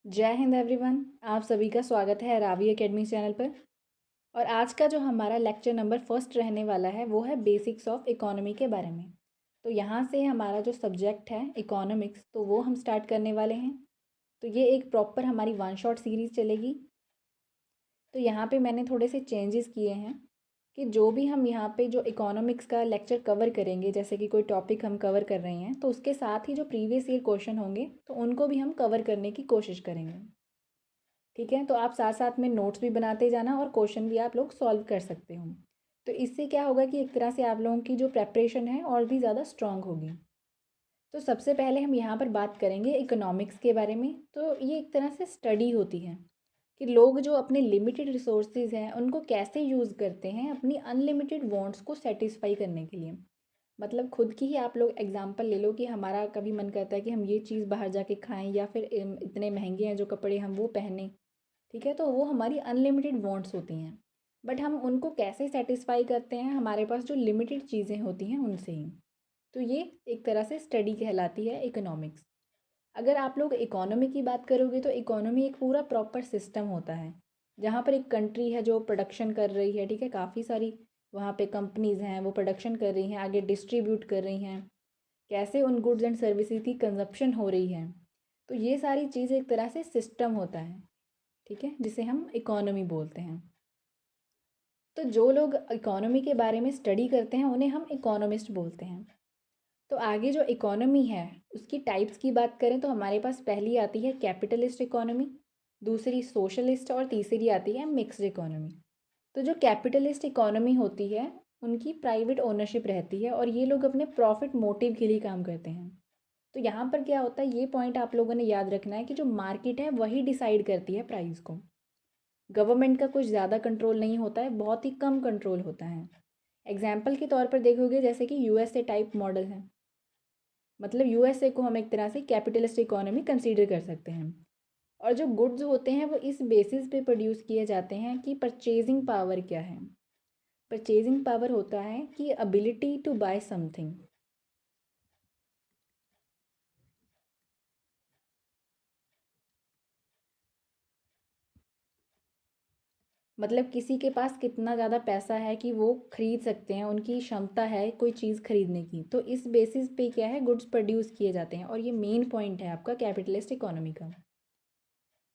जय हिंद एवरीवन। आप सभी का स्वागत है रावी एकेडमी चैनल पर। और आज का जो हमारा लेक्चर नंबर फर्स्ट रहने वाला है वो है बेसिक्स ऑफ इकोनॉमी के बारे में। तो यहाँ से हमारा जो सब्जेक्ट है इकोनॉमिक्स तो वो हम स्टार्ट करने वाले हैं। तो ये एक प्रॉपर हमारी वन शॉट सीरीज़ चलेगी। तो यहाँ पे मैंने थोड़े से चेंजेस किए हैं कि जो भी हम यहाँ पे जो इकोनॉमिक्स का लेक्चर कवर करेंगे, जैसे कि कोई टॉपिक हम कवर कर रहे हैं तो उसके साथ ही जो प्रीवियस ईयर क्वेश्चन होंगे तो उनको भी हम कवर करने की कोशिश करेंगे। ठीक है, तो आप साथ साथ में नोट्स भी बनाते जाना और क्वेश्चन भी आप लोग सॉल्व कर सकते हो। तो इससे क्या होगा कि एक तरह से आप लोगों की जो प्रेपरेशन है और भी ज़्यादा स्ट्रांग होगी। तो सबसे पहले हम यहाँ पर बात करेंगे इकोनॉमिक्स के बारे में। तो ये एक तरह से स्टडी होती है कि लोग जो अपने लिमिटेड रिसोर्सेज हैं उनको कैसे यूज़ करते हैं अपनी अनलिमिटेड वांट्स को सेटिस्फाई करने के लिए। मतलब खुद की ही आप लोग एग्जांपल ले लो कि हमारा कभी मन करता है कि हम ये चीज़ बाहर जाके खाएं या फिर इतने महंगे हैं जो कपड़े हम वो पहने। ठीक है, तो वो हमारी अनलिमिटेड वांट्स होती हैं। बट हम उनको कैसे सेटिस्फाई करते हैं हमारे पास जो लिमिटेड चीज़ें होती हैं उनसे ही। तो ये एक तरह से स्टडी कहलाती है इकोनॉमिक्स। अगर आप लोग इकोनॉमी की बात करोगे तो इकोनॉमी एक पूरा प्रॉपर सिस्टम होता है जहाँ पर एक कंट्री है जो प्रोडक्शन कर रही है। ठीक है, काफ़ी सारी वहाँ पे कंपनीज़ हैं वो प्रोडक्शन कर रही हैं, आगे डिस्ट्रीब्यूट कर रही हैं, कैसे उन गुड्स एंड सर्विसेज की कंजप्शन हो रही है। तो ये सारी चीज़ एक तरह से सिस्टम होता है। ठीक है, जिसे हम इकोनॉमी बोलते हैं। तो जो लोग इकोनॉमी के बारे में स्टडी करते हैं उन्हें हम इकोनॉमिस्ट बोलते हैं। तो आगे जो इकोनॉमी है उसकी टाइप्स की बात करें तो हमारे पास पहली आती है कैपिटलिस्ट इकोनॉमी, दूसरी सोशलिस्ट और तीसरी आती है मिक्स्ड इकोनॉमी। तो जो कैपिटलिस्ट इकोनॉमी होती है उनकी प्राइवेट ओनरशिप रहती है और ये लोग अपने प्रॉफिट मोटिव के लिए काम करते हैं। तो यहाँ पर क्या होता है ये पॉइंट आप लोगों ने याद रखना है कि जो मार्केट है वही डिसाइड करती है प्राइस को। गवर्नमेंट का कुछ ज़्यादा कंट्रोल नहीं होता है, बहुत ही कम कंट्रोल होता है। एग्जाम्पल के तौर पर देखोगे जैसे कि यूएसए टाइप मॉडल है। मतलब यूएसए को हम एक तरह से कैपिटलिस्ट इकोनॉमी कंसीडर कर सकते हैं। और जो गुड्स होते हैं वो इस बेसिस पे प्रोड्यूस किए जाते हैं कि परचेजिंग पावर क्या है। परचेजिंग पावर होता है कि अबिलिटी टू बाय समथिंग। मतलब किसी के पास कितना ज़्यादा पैसा है कि वो खरीद सकते हैं, उनकी क्षमता है कोई चीज़ खरीदने की। तो इस बेसिस पे क्या है गुड्स प्रोड्यूस किए जाते हैं और ये मेन पॉइंट है आपका कैपिटलिस्ट इकोनॉमी का।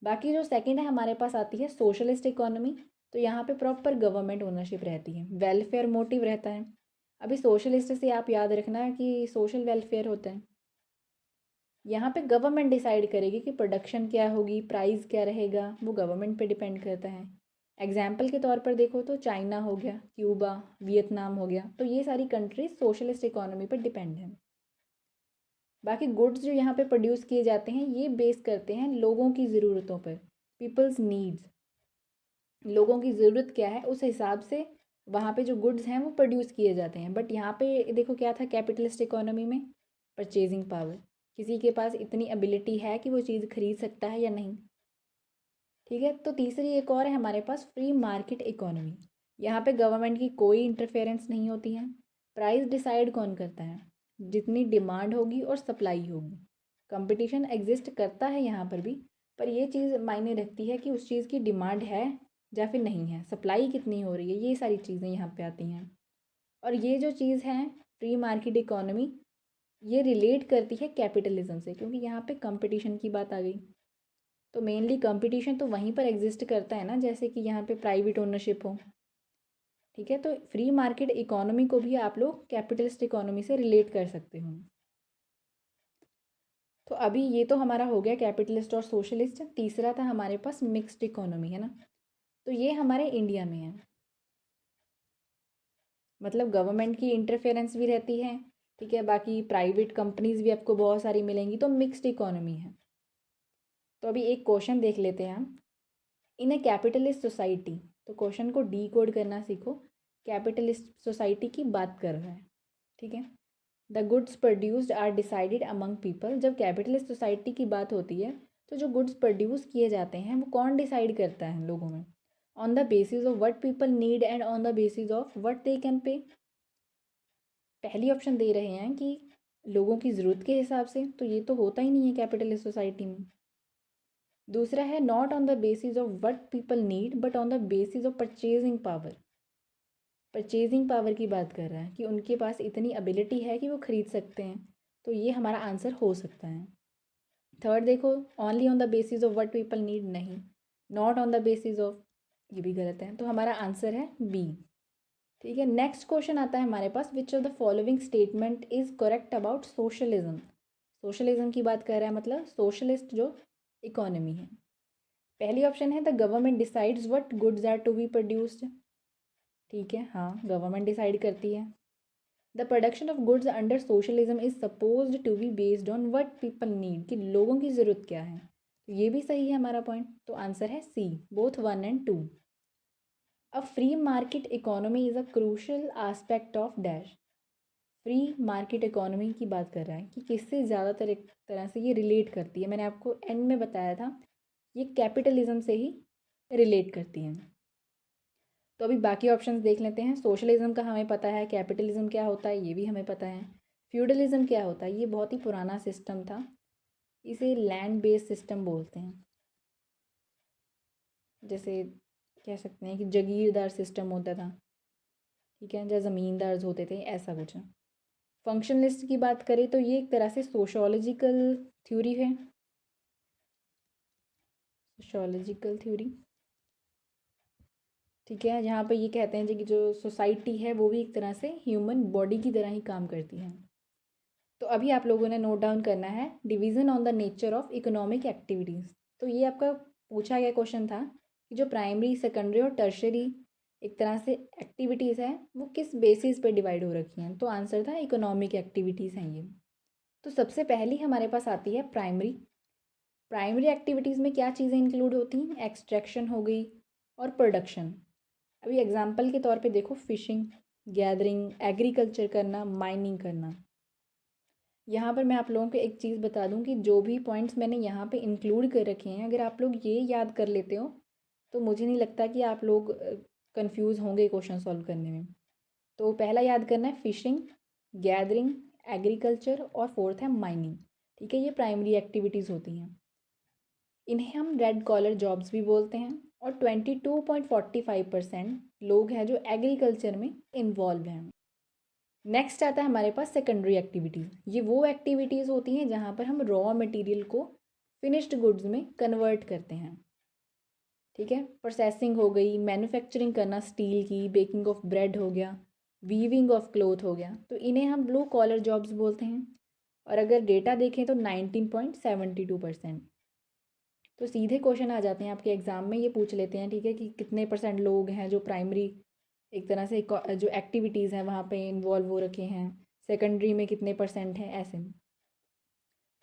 बाकी जो सेकंड है हमारे पास आती है सोशलिस्ट इकोनॉमी। तो यहाँ पे प्रॉपर गवर्नमेंट ओनरशिप रहती है, वेलफेयर मोटिव रहता है। अभी सोशलिस्ट से आप याद रखना कि सोशल वेलफेयर होता है। यहाँ पे गवर्नमेंट डिसाइड करेगी कि प्रोडक्शन क्या होगी, प्राइस क्या रहेगा, वो गवर्नमेंट पे डिपेंड करता है। एग्जाम्पल के तौर पर देखो तो चाइना हो गया, क्यूबा, वियतनाम हो गया, तो ये सारी कंट्रीज सोशलिस्ट इकोनॉमी पर डिपेंड है। बाकी गुड्स जो यहाँ पे प्रोड्यूस किए जाते हैं ये बेस करते हैं लोगों की ज़रूरतों पर, पीपल्स नीड्स। लोगों की ज़रूरत क्या है उस हिसाब से वहाँ पे जो गुड्स हैं वो प्रोड्यूस किए जाते हैं। बट यहाँ पे देखो क्या था कैपिटलिस्ट इकोनॉमी में, परचेजिंग पावर। किसी के पास इतनी एबिलिटी है कि वो चीज़ खरीद सकता है या नहीं। ठीक है, तो तीसरी एक और है हमारे पास फ्री मार्केट इकोनॉमी। यहाँ पे गवर्नमेंट की कोई इंटरफेरेंस नहीं होती है। प्राइस डिसाइड कौन करता है, जितनी डिमांड होगी और सप्लाई होगी। कंपटीशन एग्जिस्ट करता है यहाँ पर भी, पर ये चीज़ मायने रखती है कि उस चीज़ की डिमांड है या फिर नहीं है, सप्लाई कितनी हो रही है, ये सारी चीज़ें यहाँ पे आती हैं। और ये जो चीज़ है फ्री मार्केट इकोनॉमी ये रिलेट करती है कैपिटलिज्म से, क्योंकि यहाँ पे कंपटीशन की बात आ गई। तो मेनली कंपटीशन तो वहीं पर एग्जिस्ट करता है ना, जैसे कि यहाँ पे प्राइवेट ओनरशिप हो। ठीक है, तो फ्री मार्केट इकोनॉमी को भी आप लोग कैपिटलिस्ट इकोनॉमी से रिलेट कर सकते हो। तो अभी ये तो हमारा हो गया कैपिटलिस्ट और सोशलिस्ट। तीसरा था हमारे पास मिक्स्ड इकोनॉमी, है ना। तो ये हमारे इंडिया में है। मतलब गवर्नमेंट की इंटरफेरेंस भी रहती है। ठीक है, बाकी प्राइवेट कंपनीज भी आपको बहुत सारी मिलेंगी, तो मिक्स्ड इकोनॉमी है। तो अभी एक क्वेश्चन देख लेते हैं हम। इन ए कैपिटलिस्ट सोसाइटी, तो क्वेश्चन को डी कोड करना सीखो। कैपिटलिस्ट सोसाइटी की बात कर रहा है। ठीक है, the goods produced are decided among people. जब कैपिटलिस्ट सोसाइटी की बात होती है तो जो गुड्स प्रोड्यूस किए जाते हैं वो कौन डिसाइड करता है लोगों में, on the basis of what people need and on the basis of what they can pay. पहली ऑप्शन दे रहे हैं कि लोगों की ज़रूरत के हिसाब से, तो ये तो होता ही नहीं है कैपिटलिस्ट सोसाइटी में। दूसरा है not on the basis of what people need but on the basis of purchasing power. Purchasing power की बात कर रहा है कि उनके पास इतनी एबिलिटी है कि वो खरीद सकते हैं, तो ये हमारा आंसर हो सकता है। थर्ड देखो, only on the basis of what people need, नहीं, not on the basis of, ये भी गलत है, तो हमारा आंसर है बी। ठीक है, नेक्स्ट क्वेश्चन आता है हमारे पास, which of the following statement is correct about socialism. Socialism की बात कर रहा है, मतलब सोशलिस्ट जो इकोनॉमी है। पहली ऑप्शन है the government decides what goods are to be produced. ठीक है, हाँ, गवर्नमेंट डिसाइड करती है। The production of goods under socialism is supposed to be based on what people need, कि लोगों की ज़रूरत क्या है, तो ये भी सही है हमारा पॉइंट, तो आंसर है C, both 1 and 2। A free market economy is a crucial aspect of dash. Free market economy की बात कर रहा है कि किससे ज़्यादातर एक तरह से ये रिलेट करती है। मैंने आपको एंड में बताया था, ये कैपिटलिज्म से ही रिलेट करती हैं। तो अभी बाकी ऑप्शंस देख लेते हैं। सोशलिज्म का हमें पता है, कैपिटलिज्म क्या होता है ये भी हमें पता है, फ्यूडलिज्म क्या होता है, ये बहुत ही पुराना सिस्टम था, इसे लैंड बेस्ड सिस्टम बोलते हैं। जैसे कह सकते हैं कि जागीरदार सिस्टम होता था, ठीक है, जहाँ ज़मींदार होते थे, ऐसा कुछ है। फंक्शनलिस्ट की बात करें तो ये एक तरह से सोशोलॉजिकल थ्योरी है, सोशोलॉजिकल थ्योरी, ठीक है, जहाँ पे ये कहते हैं कि जो सोसाइटी है वो भी एक तरह से ह्यूमन बॉडी की तरह ही काम करती है। तो अभी आप लोगों ने नोट डाउन करना है division on the nature of economic activities. तो ये आपका पूछा गया क्वेश्चन था कि जो प्राइमरी, सेकेंडरी और टर्शरी एक तरह से एक्टिविटीज़ हैं वो किस बेसिस पे डिवाइड हो रखी हैं, तो आंसर था इकोनॉमिक एक्टिविटीज़ हैं ये। तो सबसे पहली हमारे पास आती है प्राइमरी। प्राइमरी एक्टिविटीज़ में क्या चीज़ें इंक्लूड होती हैं, एक्सट्रैक्शन हो गई और प्रोडक्शन। अभी एग्जांपल के तौर पे देखो, फिशिंग, गैदरिंग, एग्रीकल्चर करना, माइनिंग करना। यहाँ पर मैं आप लोगों को एक चीज़ बता दूँ कि जो भी पॉइंट्स मैंने यहाँ पे इंक्लूड कर रखे हैं, अगर आप लोग ये याद कर लेते हो तो मुझे नहीं लगता कि आप लोग कंफ्यूज होंगे क्वेश्चन सॉल्व करने में। तो पहला याद करना है फिशिंग, गैदरिंग, एग्रीकल्चर और फोर्थ है माइनिंग। ठीक है, ये प्राइमरी एक्टिविटीज़ होती हैं, इन्हें हम रेड कॉलर जॉब्स भी बोलते हैं। और 22.45% लोग हैं जो एग्रीकल्चर में इन्वॉल्व हैं। नेक्स्ट आता है हमारे पास सेकेंडरी एक्टिविटीज़। ये वो एक्टिविटीज़ होती हैं जहाँ पर हम रॉ मटेरियल को फिनिश्ड गुड्स में कन्वर्ट करते हैं। ठीक है, प्रोसेसिंग हो गई, मैन्युफैक्चरिंग करना स्टील की, बेकिंग ऑफ ब्रेड हो गया, वीविंग ऑफ क्लोथ हो गया, तो इन्हें हम ब्लू कॉलर जॉब्स बोलते हैं। और अगर डेटा देखें तो 19.72%। तो सीधे क्वेश्चन आ जाते हैं आपके एग्ज़ाम में, ये पूछ लेते हैं, ठीक है, कि कितने परसेंट लोग हैं जो प्राइमरी एक तरह से जो एक्टिविटीज़ हैं वहाँ पे इन्वॉल्व हो रखे हैं, सेकेंडरी में कितने परसेंट हैं, ऐसे।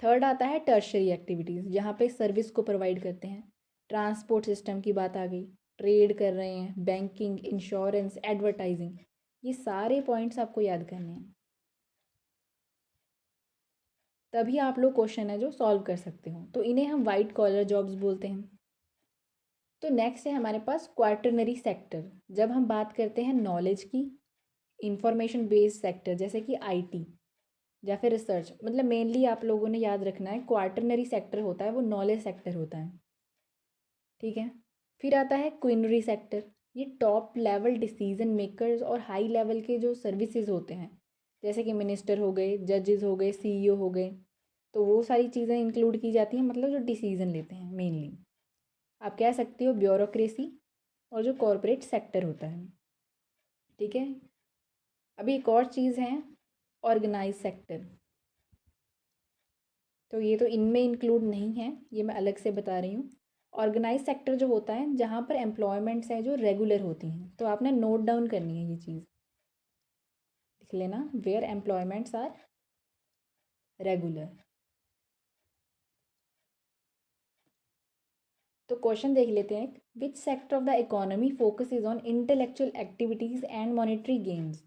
थर्ड आता है टर्शरी एक्टिविटीज़, जहाँ पे सर्विस को प्रोवाइड करते हैं, ट्रांसपोर्ट सिस्टम की बात आ गई, ट्रेड कर रहे हैं, बैंकिंग, इंश्योरेंस, एडवर्टाइजिंग, ये सारे पॉइंट्स आपको याद करने हैं, तभी आप लोग क्वेश्चन है जो सॉल्व कर सकते हो। तो इन्हें हम वाइट कॉलर जॉब्स बोलते हैं। तो नेक्स्ट है हमारे पास क्वार्टरनरी सेक्टर। जब हम बात करते हैं नॉलेज की, इंफॉर्मेशन बेस्ड सेक्टर जैसे कि आईटी या फिर रिसर्च, मतलब मेनली आप लोगों ने याद रखना है क्वार्टरनरी सेक्टर होता है वो नॉलेज सेक्टर होता है। ठीक है, फिर आता है क्विनरी सेक्टर। ये टॉप लेवल डिसीजन मेकर्स और हाई लेवल के जो सर्विसेज होते हैं, जैसे कि मिनिस्टर हो गए, जजेस हो गए, सीईओ हो गए, तो वो सारी चीज़ें इंक्लूड की जाती हैं, मतलब जो डिसीजन लेते हैं मेनली। आप कह सकते हो ब्यूरोक्रेसी और जो कॉरपोरेट सेक्टर होता है। ठीक है, अभी एक और चीज़ है ऑर्गेनाइज सेक्टर, तो ये तो इनमें इंक्लूड नहीं है, ये मैं अलग से बता रही हूँ। ऑर्गेनाइज सेक्टर जो होता है जहाँ पर एम्प्लॉयमेंट्स हैं जो रेगुलर होती हैं, तो आपने नोट डाउन करनी है ये चीज़, लिख लेना, वेयर एम्प्लॉयमेंट्स आर रेगुलर। तो क्वेश्चन देख लेते हैं, विच sector of the economy focus is on intellectual activities and monetary games.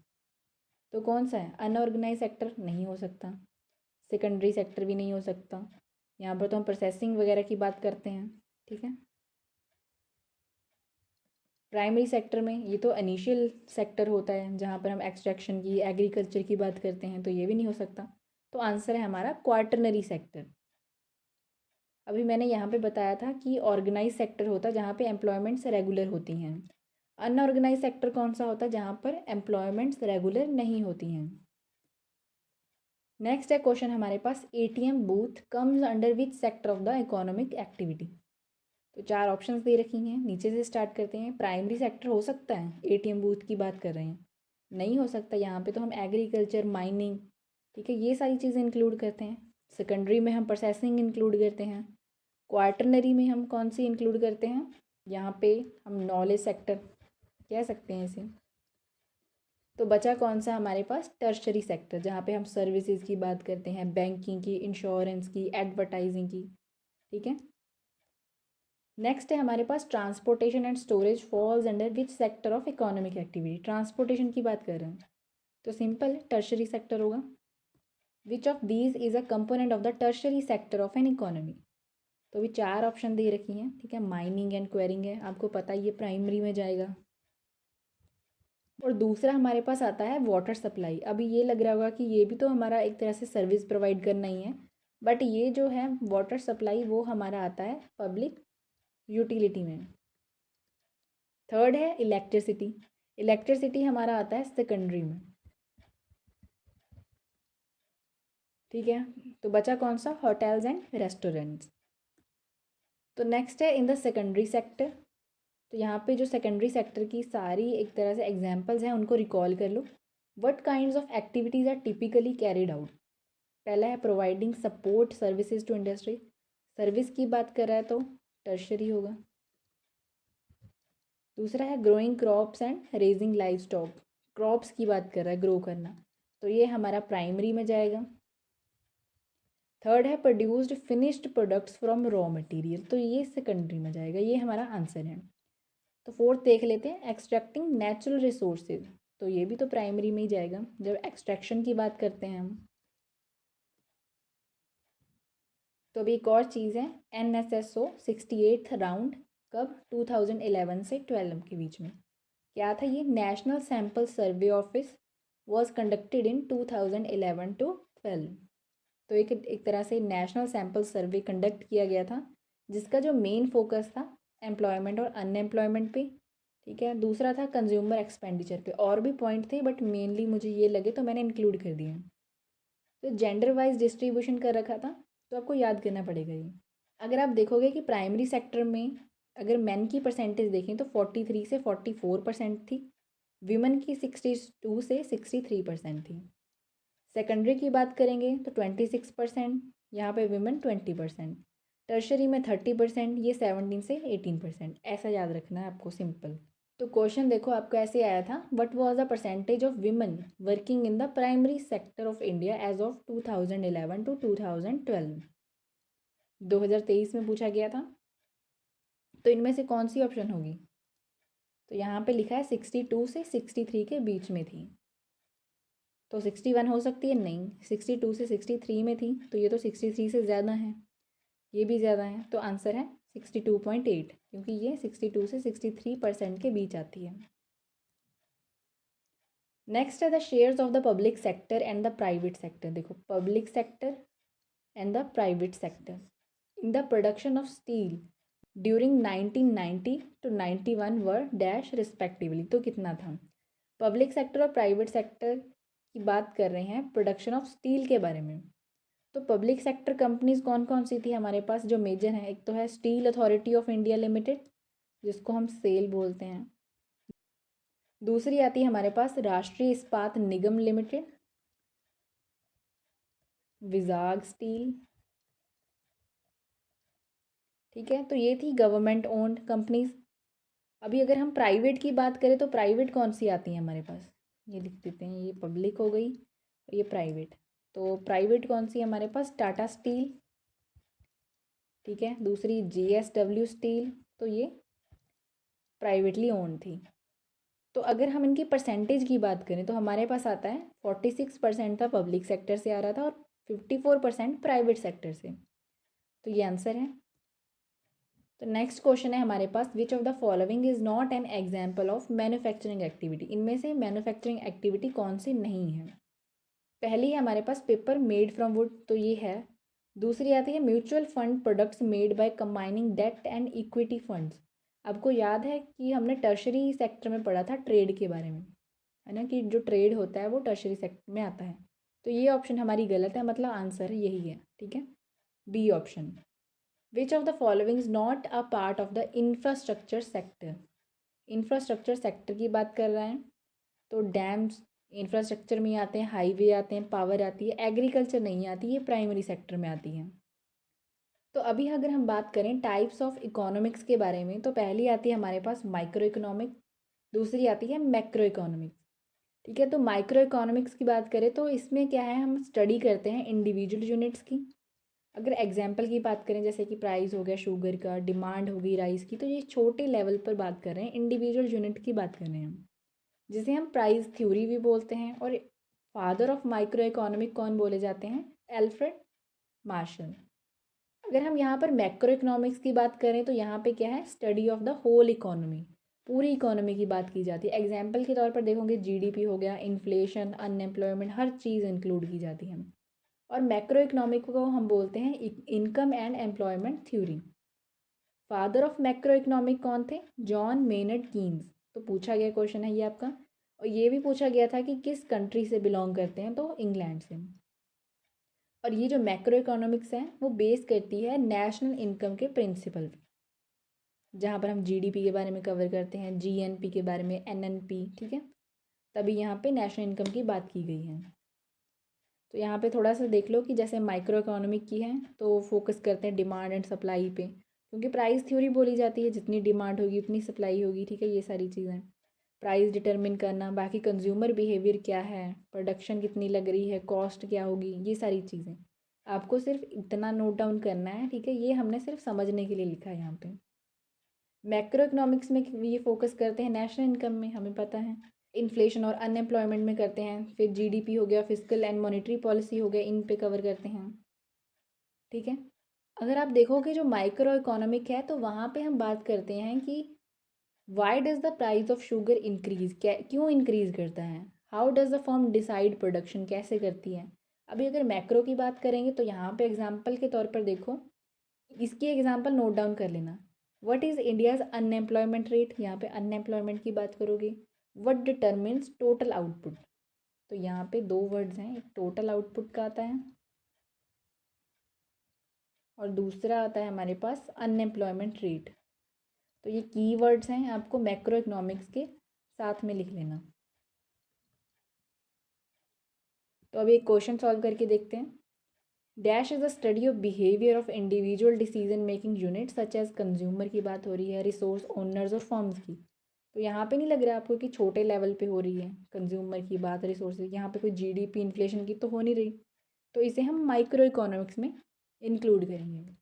तो कौन सा है, अनऑर्गेनाइज सेक्टर नहीं हो सकता, सेकेंडरी सेक्टर भी नहीं हो सकता, यहाँ पर तो हम प्रोसेसिंग वगैरह की बात करते हैं। ठीक है, प्राइमरी सेक्टर में ये तो इनिशियल सेक्टर होता है जहाँ पर हम एक्सट्रैक्शन की, एग्रीकल्चर की बात करते हैं, तो ये भी नहीं हो सकता। तो आंसर है हमारा क्वार्टरनरी सेक्टर। अभी मैंने यहाँ पे बताया था कि ऑर्गेनाइज सेक्टर होता है जहाँ पे एम्प्लॉयमेंट्स रेगुलर होती हैं। अनऑर्गेनाइज सेक्टर कौन सा होता है? जहाँ पर एम्प्लॉयमेंट्स रेगुलर नहीं होती हैं। नेक्स्ट है क्वेश्चन हमारे पास, ATM booth comes under which sector of the economic activity. तो 4 ऑप्शंस दे रखी हैं, नीचे से स्टार्ट करते हैं। प्राइमरी सेक्टर हो सकता है, एटीएम बूथ की बात कर रहे हैं, नहीं हो सकता। यहाँ पे तो हम एग्रीकल्चर, माइनिंग, ठीक है, ये सारी चीज़ें इंक्लूड करते हैं। सेकेंडरी में हम प्रोसेसिंग इंक्लूड करते हैं। क्वार्टरनरी में हम कौन सी इंक्लूड करते हैं? यहाँ पे हम नॉलेज सेक्टर कह सकते हैं इसे। तो बचा कौन सा हमारे पास? टर्शरी सेक्टर, जहाँ पे हम सर्विसेज की बात करते हैं, बैंकिंग की, इंश्योरेंस की, एडवर्टाइजिंग की, ठीक है। नेक्स्ट है हमारे पास, transportation and storage falls under which sector of economic activity. Transportation की बात कर रहे हैं तो सिंपल टर्शरी सेक्टर होगा। विच of these is a component of the tertiary sector of an economy. तो भी 4 ऑप्शन दे रखी हैं, ठीक है। माइनिंग एंड क्वेरिंग है, आपको पता ही ये प्राइमरी में जाएगा। और दूसरा हमारे पास आता है वाटर सप्लाई। अभी ये लग रहा होगा कि ये भी तो हमारा एक तरह से सर्विस प्रोवाइड करना ही है, बट ये जो है वाटर सप्लाई वो हमारा आता है पब्लिक यूटिलिटी में। थर्ड है इलेक्ट्रिसिटी। इलेक्ट्रिसिटी हमारा आता है सेकेंडरी में, ठीक है। तो बचा कौन सा? Hotels and restaurants. तो नेक्स्ट है इन द सेकेंडरी सेक्टर। तो यहाँ पे जो सेकेंडरी सेक्टर की सारी एक तरह से एग्जांपल्स हैं उनको रिकॉल कर लो। What kinds of activities are typically carried out. पहला है providing support services to industry. Service की बात कर रहा है तो टर्शरी होगा। दूसरा है growing crops and raising live stock. Crops की बात कर रहा है, ग्रो करना, तो ये हमारा प्राइमरी में जाएगा। थर्ड है produced finished products from raw material, तो ये सेकेंडरी में जाएगा, ये हमारा आंसर है। तो फोर्थ देख लेते हैं, एक्सट्रैक्टिंग नेचुरल रिसोर्सेज, तो ये भी तो प्राइमरी में ही जाएगा जब एक्सट्रैक्शन की बात करते हैं हम। तो अभी एक और चीज़ है, NSSO 68th राउंड कब? 2011 से 12 के बीच में। क्या था ये? National sample survey office was conducted in 2011 to 12। तो एक तरह से नेशनल सैम्पल सर्वे कंडक्ट किया गया था जिसका जो मेन फोकस था एम्प्लॉयमेंट और अनएम्प्लॉयमेंट पे, ठीक है। दूसरा था कंज्यूमर एक्सपेंडिचर पे, और भी पॉइंट थे बट मेनली मुझे ये लगे तो मैंने इंक्लूड कर दिए। तो जेंडर वाइज डिस्ट्रीब्यूशन कर रखा था, तो आपको याद करना पड़ेगा ये। अगर आप देखोगे कि प्राइमरी सेक्टर में अगर मैन की परसेंटेज देखें तो 43 से 44% थी, विमेन की 62 से 63% थी। सेकेंडरी की बात करेंगे तो 26%, यहाँ पे विमेन 20%। टर्शरी में 30%, ये 17 से 18%। ऐसा याद रखना है आपको, सिंपल। तो क्वेश्चन देखो आपको ऐसे आया था, what was the percentage of women working in the primary sector of India as of 2011 to 2012। 2023 में पूछा गया था। तो इनमें से कौन सी ऑप्शन होगी? तो यहाँ पे लिखा है 62 से 63 के बीच में थी, तो 61 हो सकती है? नहीं, 62 से 63 में थी, तो ये तो 63 से ज़्यादा है, ये भी ज़्यादा है, तो आंसर है 62.8, क्योंकि ये 62 से 63% के बीच आती है। नेक्स्ट है the shares of the public sector and the private sector. देखो, public sector and the private sector in the production of steel during 1990 to 91 were dash respectively. तो कितना था? पब्लिक सेक्टर और प्राइवेट सेक्टर की बात कर रहे हैं प्रोडक्शन ऑफ स्टील के बारे में। तो पब्लिक सेक्टर कंपनीज कौन कौन सी थी हमारे पास जो मेजर हैं? एक तो है Steel Authority of India limited, जिसको हम सेल बोलते हैं। दूसरी आती है हमारे पास राष्ट्रीय इस्पात निगम लिमिटेड, विजाग स्टील, ठीक है। तो ये थी गवर्नमेंट ओन्ड कंपनीज। अभी अगर हम प्राइवेट की बात करें तो प्राइवेट कौन सी आती है हमारे पास? ये लिख देते हैं, ये पब्लिक हो गई और ये प्राइवेट। तो प्राइवेट कौन सी है हमारे पास? टाटा स्टील, ठीक है। दूसरी JSW स्टील, तो ये प्राइवेटली ओन थी। तो अगर हम इनकी परसेंटेज की बात करें तो हमारे पास आता है 46% था पब्लिक सेक्टर से आ रहा था और 54% प्राइवेट सेक्टर से, तो ये आंसर है। तो नेक्स्ट क्वेश्चन है हमारे पास, which of the following is not an example of manufacturing activity. इनमें से मैन्युफैक्चरिंग एक्टिविटी कौन सी नहीं है? पहली है हमारे पास पेपर मेड फ्रॉम वुड, तो ये है दूसरी आती है mutual fund products made by combining debt and equity funds. आपको याद है कि हमने टर्शरी सेक्टर में पढ़ा था ट्रेड के बारे में, है ना, कि जो ट्रेड होता है वो टर्शरी सेक्टर में आता है। तो ये ऑप्शन हमारी गलत है, मतलब आंसर यही है, ठीक है, B option. Which of the following is not a part of the infrastructure sector. Infrastructure sector की बात कर रहे हैं तो डैम्स इंफ्रास्ट्रक्चर में आते हैं, हाईवे आते हैं, पावर आती है, एग्रीकल्चर नहीं आती, ये प्राइमरी सेक्टर में आती है। तो अभी अगर हम बात करें टाइप्स ऑफ इकोनॉमिक्स के बारे में, तो पहली आती है हमारे पास माइक्रो इकोनॉमिक, दूसरी आती है मैक्रो इकोनॉमिक्स, ठीक है। तो माइक्रो इकोनॉमिक्स की बात करें तो इसमें क्या है, हम स्टडी करते हैं इंडिविजुअल यूनिट्स की। अगर एग्जाम्पल की बात करें जैसे कि प्राइस हो गया शुगर का, डिमांड होगी राइस की, तो ये छोटे लेवल पर बात कर रहे हैं, इंडिविजुअल यूनिट की बात कर रहे हैं हम, जिसे हम प्राइस थ्योरी भी बोलते हैं। और फादर ऑफ माइक्रो इकोनॉमिक कौन बोले जाते हैं, एल्फ्रेड मार्शल। अगर हम यहाँ पर मैक्रो इकोनॉमिक्स की बात करें तो यहाँ पे क्या है, study of the whole economy, पूरी इकोनॉमी की बात की जाती है। एग्जाम्पल के तौर पर देखोगे जीडीपी हो गया, इन्फ्लेशन, अनएम्प्लॉयमेंट, हर चीज़ इंक्लूड की जाती है। और मैक्रो इकोनॉमिक को हम बोलते हैं income and employment theory. Father of macro economic कौन थे, जॉन मेनर्ड कीन्स। तो पूछा गया क्वेश्चन है ये आपका, और ये भी पूछा गया था कि किस कंट्री से बिलोंग करते हैं, तो इंग्लैंड से। और ये जो मैक्रो इकोनॉमिक्स है वो बेस करती है नेशनल इनकम के प्रिंसिपल पे, जहाँ पर हम जीडीपी के बारे में कवर करते हैं, जीएनपी के बारे में, एनएनपी, ठीक है। तभी यहाँ पे नेशनल इनकम की बात की गई है। तो यहाँ पे थोड़ा सा देख लो कि जैसे माइक्रो इकोनॉमिक की है तो फोकस करते हैं डिमांड एंड सप्लाई पे, क्योंकि प्राइस थ्योरी बोली जाती है, जितनी डिमांड होगी उतनी सप्लाई होगी, ठीक है, ये सारी चीज़ें। प्राइस डिटरमिन करना, बाकी कंज्यूमर बिहेवियर क्या है, प्रोडक्शन कितनी लग रही है, कॉस्ट क्या होगी, ये सारी चीज़ें आपको सिर्फ इतना नोट डाउन करना है, ठीक है। ये हमने सिर्फ समझने के लिए लिखा है यहाँ पे। मैक्रो इकोनॉमिक्स में ये फोकस करते हैं नेशनल इनकम में, हमें पता है। इन्फ्लेशन और अनएम्प्लॉयमेंट में करते हैं, फिर जीडीपी हो गया, फिजिकल एंड मॉनेटरी पॉलिसी हो गया, इन पे कवर करते हैं, ठीक है। अगर आप देखोगे जो माइक्रो इकोनॉमिक है तो वहाँ पे हम बात करते हैं कि why does the price of sugar increase, क्या क्यों इंक्रीज करता है, how does the firm decide production, कैसे करती है। अभी अगर मैक्रो की बात करेंगे तो यहाँ पे एग्जाम्पल के तौर पर देखो, इसकी एग्जाम्पल नोट डाउन कर लेना। What is India's unemployment rate, यहाँ पे अनएम्प्लॉयमेंट की बात करोगे। व्हाट डिटर्मिन्स टोटल आउटपुट, तो यहाँ पे दो वर्ड्स हैं, एक टोटल आउटपुट का आता है और दूसरा आता है हमारे पास अनएम्प्लॉयमेंट रेट। तो ये कीवर्ड्स हैं, आपको मैक्रो इकोनॉमिक्स के साथ में लिख लेना। तो अभी एक क्वेश्चन सॉल्व करके देखते हैं। Dash is the study of behaviour of individual decision making unit such as consumer की बात हो रही है, रिसोर्स ओनर्स और फर्म्स की। तो यहाँ पे नहीं लग रहा आपको कि छोटे लेवल पे हो रही है कंज्यूमर की बात, रिसोर्सेज, यहाँ पे कोई जीडीपी इन्फ्लेशन की तो हो नहीं रही, तो इसे हम माइक्रो इकोनॉमिक्स में इंक्लूड करेंगे।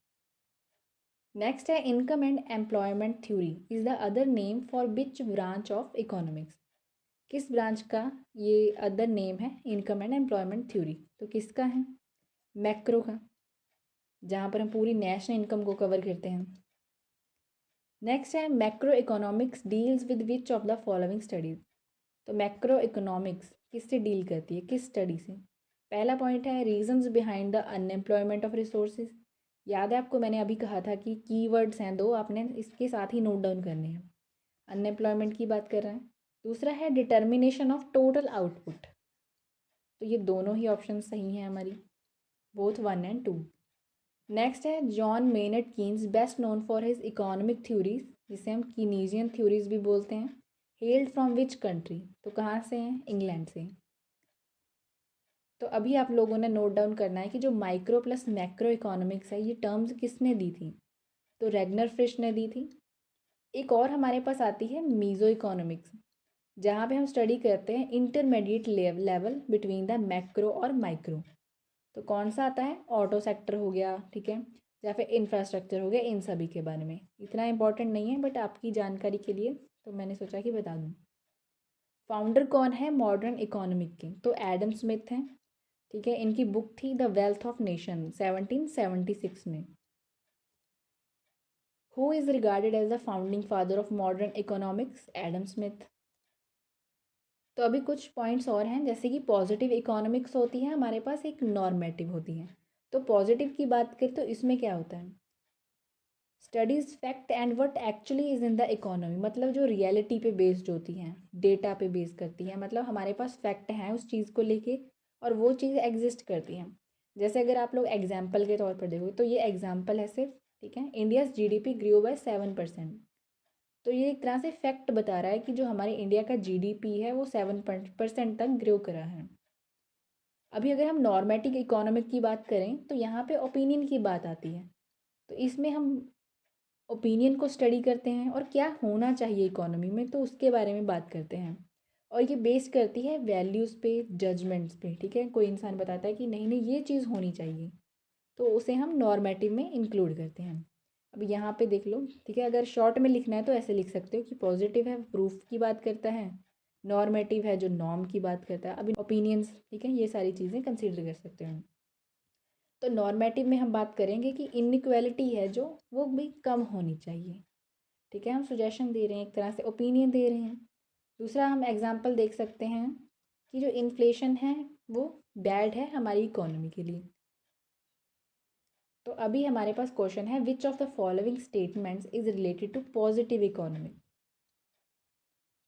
नेक्स्ट है income and employment theory is the other name for which branch of economics. किस ब्रांच का ये अदर नेम है इनकम एंड एम्प्लॉयमेंट थ्योरी, तो किसका है, मैक्रो का, जहाँ पर हम पूरी नेशनल इनकम को कवर करते हैं। नेक्स्ट है macro economics deals with which of the following studies. तो मैक्रो इकोनॉमिक्स किससे डील करती है, किस स्टडी से। पहला पॉइंट है reasons behind the unemployment of resources. याद है आपको मैंने अभी कहा था कि कीवर्ड्स हैं दो, आपने इसके साथ ही नोट डाउन करने हैं। अनएम्प्लॉयमेंट की बात कर रहे हैं। दूसरा है डिटर्मिनेशन ऑफ टोटल आउटपुट। तो ये दोनों ही ऑप्शन सही हैं हमारी, बोथ 1 and 2। नेक्स्ट है John Maynard Keynes best known for his economic theories, जिसे हम कीनीजियन थ्योरीज भी बोलते हैं। हेल्ड फ्रॉम विच कंट्री, तो कहाँ से हैं, इंग्लैंड से। तो अभी आप लोगों ने नोट डाउन करना है कि जो माइक्रो प्लस मैक्रो इकोनॉमिक्स है ये टर्म्स किसने दी थी, तो रेगनर फ्रिश ने दी थी। एक और हमारे पास आती है मीज़ो इकोनॉमिक्स, जहाँ पे हम स्टडी करते हैं intermediate level between the macro और माइक्रो। तो कौन सा आता है, ऑटो सेक्टर हो गया, ठीक है, या फिर इंफ्रास्ट्रक्चर हो गया, इन सभी के बारे में। इतना इंपॉर्टेंट नहीं है बट आपकी जानकारी के लिए तो मैंने सोचा कि बता दूँ। फाउंडर कौन है मॉडर्न इकोनॉमिक के, तो एडम स्मिथ हैं, ठीक है। इनकी बुक थी द वेल्थ ऑफ नेशन 1776 में। Who is regarded as the founding father of modern economics, Adam Smith. तो अभी कुछ पॉइंट्स और हैं, जैसे कि पॉजिटिव इकोनॉमिक्स होती है हमारे पास, एक नॉर्मेटिव होती है। तो पॉजिटिव की बात करें तो इसमें क्या होता है, studies fact and what actually is in the economy, मतलब जो रियलिटी पे बेस्ड होती हैं, डेटा पे बेस करती हैं, मतलब हमारे पास फैक्ट हैं उस चीज़ को लेके और वो चीज़ एग्जिस्ट करती हैं। जैसे अगर आप लोग एग्जाम्पल के तौर पर देखो तो ये एग्जाम्पल है सिर्फ, ठीक है, इंडियाज़ जीडीपी ग्रो बाय 7%। तो ये एक तरह से फैक्ट बता रहा है कि जो हमारे इंडिया का जीडीपी है वो 7% तक ग्रो करा है। अभी अगर हम नॉर्मेटिक इकोनॉमिक की बात करें तो यहाँ पे ओपिनियन की बात आती है। तो इसमें हम ओपिनियन को स्टडी करते हैं और क्या होना चाहिए इकोनॉमी में, तो उसके बारे में बात करते हैं। और ये बेस करती है वैल्यूज़ पे, जजमेंट्स पे, ठीक है। कोई इंसान बताता है कि नहीं नहीं ये चीज़ होनी चाहिए, तो उसे हम नॉर्मेटिव में इंक्लूड करते हैं। अब यहाँ पे देख लो, ठीक है, अगर शॉर्ट में लिखना है तो ऐसे लिख सकते हो कि पॉजिटिव है प्रूफ की बात करता है, नॉर्मेटिव है जो नॉर्म की बात करता है। अभी ओपिनियंस, ठीक है, ये सारी चीज़ें कंसिडर कर सकते हो। तो नॉर्मेटिव में हम बात करेंगे कि इनइक्वालिटी है जो वो भी कम होनी चाहिए, ठीक है। हम सुजेशन दे रहे हैं, एक तरह से ओपिनियन दे रहे हैं। दूसरा हम एग्जांपल देख सकते हैं कि जो इन्फ्लेशन है वो बैड है हमारी इकोनॉमी के लिए। तो अभी हमारे पास क्वेश्चन है, which of the following statements is related to positive economic.